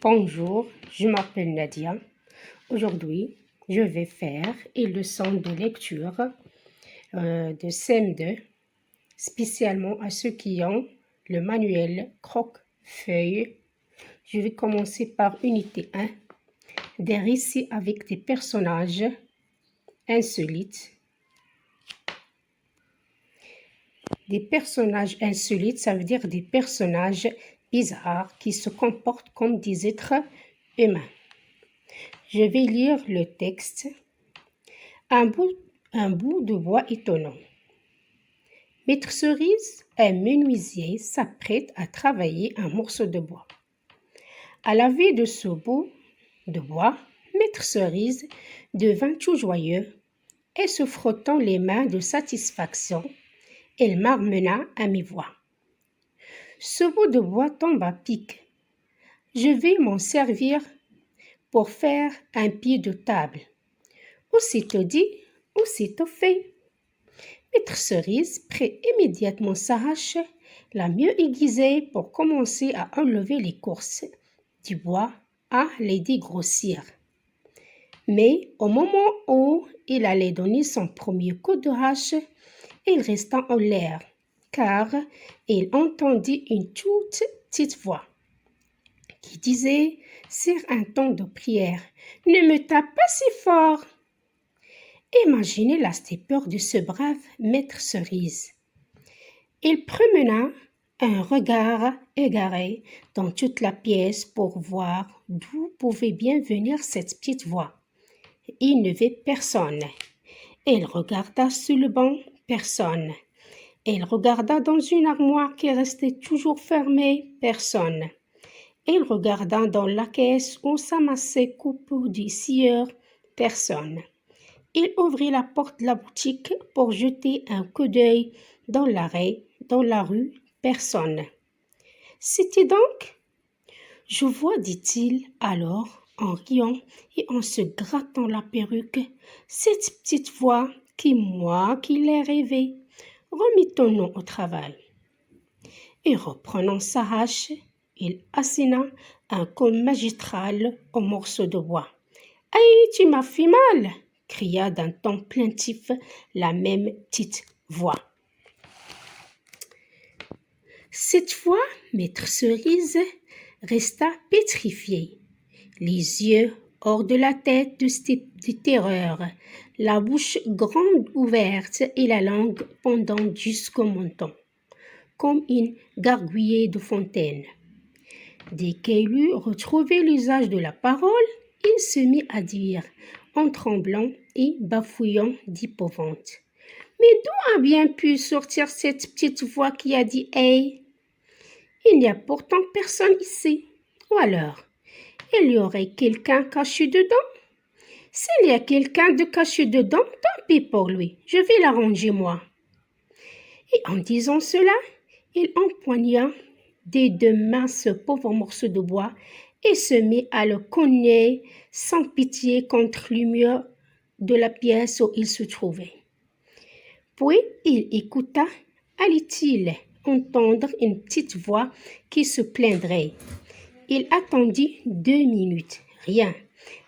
Bonjour, je m'appelle Nadia. Aujourd'hui, je vais faire une leçon de lecture de CM2, spécialement à ceux qui ont le manuel croque-feuille. Je vais commencer par unité 1, des récits avec des personnages insolites. Des personnages insolites, ça veut dire des personnages bizarres qui se comportent comme des êtres humains. Je vais lire le texte. Un bout de bois étonnant. Maître Cerise, un menuisier, s'apprête à travailler un morceau de bois. À la vue de ce bout de bois, Maître Cerise devint tout joyeux et se frottant les mains de satisfaction, il marmonna à mi-voix. Ce bout de bois tombe à pic. Je vais m'en servir pour faire un pied de table. Aussitôt dit, aussitôt fait. Maître Cerise prit immédiatement sa hache, la mieux aiguisée pour commencer à enlever l'écorce du bois, à les dégrossir. Mais au moment où il allait donner son premier coup de hache, il resta en l'air, car il entendit une toute petite voix qui disait sur un ton de prière « Ne me tape pas si fort !» Imaginez la stupeur de ce brave Maître Cerise. Il promena un regard égaré dans toute la pièce pour voir d'où pouvait bien venir cette petite voix. Il ne vit personne. Il regarda sur le banc, personne. Il regarda dans une armoire qui restait toujours fermée, personne. Il regarda dans la caisse où s'amassait coupe du scieur, personne. Il ouvrit la porte de la boutique pour jeter un coup d'œil dans la rue, personne. C'était donc? Je vois, dit-il alors, en riant et en se grattant la perruque, cette petite voix qui l'ai rêvée. Remettons-nous au travail. Et reprenant sa hache, il asséna un coup magistral au morceau de bois. « Aïe, tu m'as fait mal !» cria d'un ton plaintif la même petite voix. Cette fois, Maître Cerise resta pétrifié, les yeux hors de la tête de terreur, la bouche grande ouverte et la langue pendant jusqu'au menton, comme une gargouille de fontaine. Dès qu'il eut retrouvé l'usage de la parole, il se mit à dire, en tremblant et bafouillant d'épouvante. « Mais d'où a bien pu sortir cette petite voix qui a dit « Hey » ? Il n'y a pourtant personne ici. Ou alors, il y aurait quelqu'un caché dedans? S'il y a quelqu'un de caché dedans, tant pis pour lui, je vais l'arranger moi. Et en disant cela, il empoigna des deux mains ce pauvre morceau de bois et se mit à le cogner sans pitié contre le mur de la pièce où il se trouvait. Puis il écouta, allait-il entendre une petite voix qui se plaindrait. Il attendit 2 minutes, rien.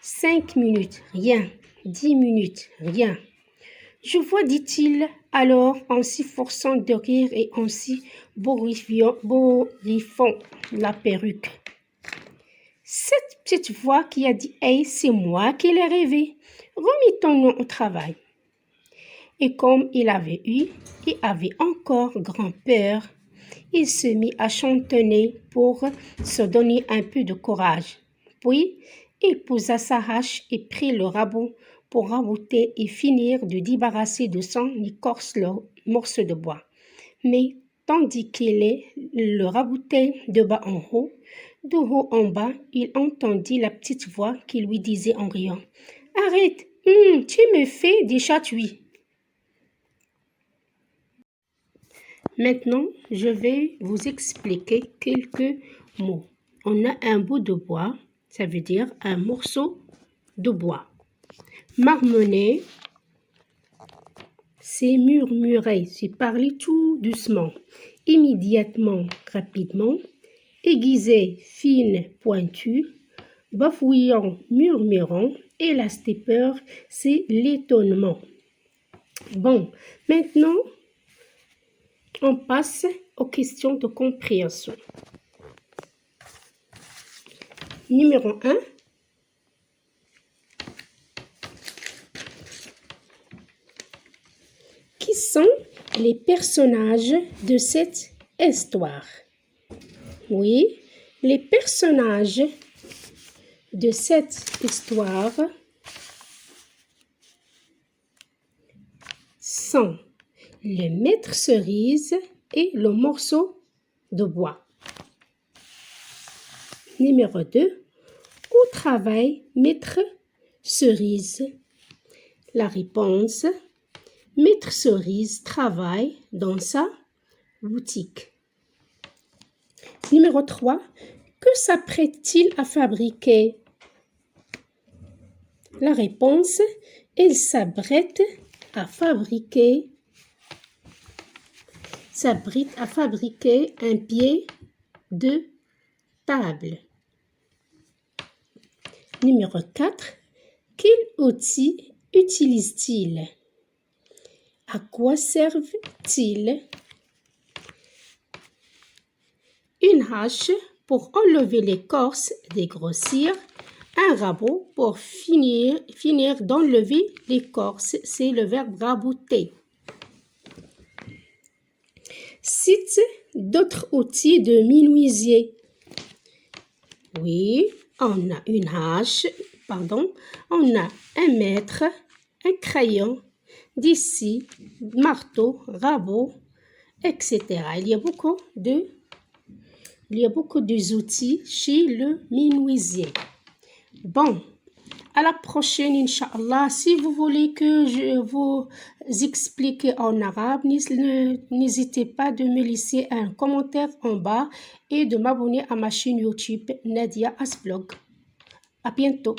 5 minutes, rien. 10 minutes, rien. Je vois, dit-il alors en s'y forçant de rire et en s'y bourriffant la perruque. Cette petite voix qui a dit « Hey, c'est moi qui l'ai rêvé. Remettons-nous au travail. » Et comme il avait eu et avait encore grand peur, il se mit à chantonner pour se donner un peu de courage. Puis, il posa sa hache et prit le rabot pour rabouter et finir de débarrasser de son écorce le morceau de bois. Mais tandis qu'il le raboutait de bas en haut, de haut en bas, il entendit la petite voix qui lui disait en riant « Arrête, tu me fais des chatouilles. » Maintenant, je vais vous expliquer quelques mots. On a un bout de bois, ça veut dire un morceau de bois. Marmonner, c'est murmurer, c'est parler tout doucement, immédiatement, rapidement. Aiguiser, fine, pointue. bafouillant, murmurant, et la stupeur, c'est l'étonnement. Bon, maintenant, on passe aux questions de compréhension. Numéro 1. Qui sont les personnages de cette histoire? Oui, les personnages de cette histoire sont le maître cerise et le morceau de bois. Numéro 2. Où travaille maître cerise? La réponse: maître cerise travaille dans sa boutique. Numéro 3. Que s'apprête-t-il à fabriquer? La réponse: il s'apprête à fabriquer un pied de table. Numéro 4. Quel outil utilise-t-il? À quoi servent-ils? Une hache pour enlever l'écorce, dégrossir. Un rabot pour finir d'enlever l'écorce, c'est le verbe rabouter. Cite d'autres outils de menuisier. Oui, on a une hache, on a un mètre, un crayon, des scies, marteau, rabot, etc. Il y a beaucoup d'outils chez le menuisier. Bon, à la prochaine, Inch'Allah. Si vous voulez que je vous explique en arabe, n'hésitez pas de me laisser un commentaire en bas et de m'abonner à ma chaîne YouTube Nadia Asvlog. À bientôt.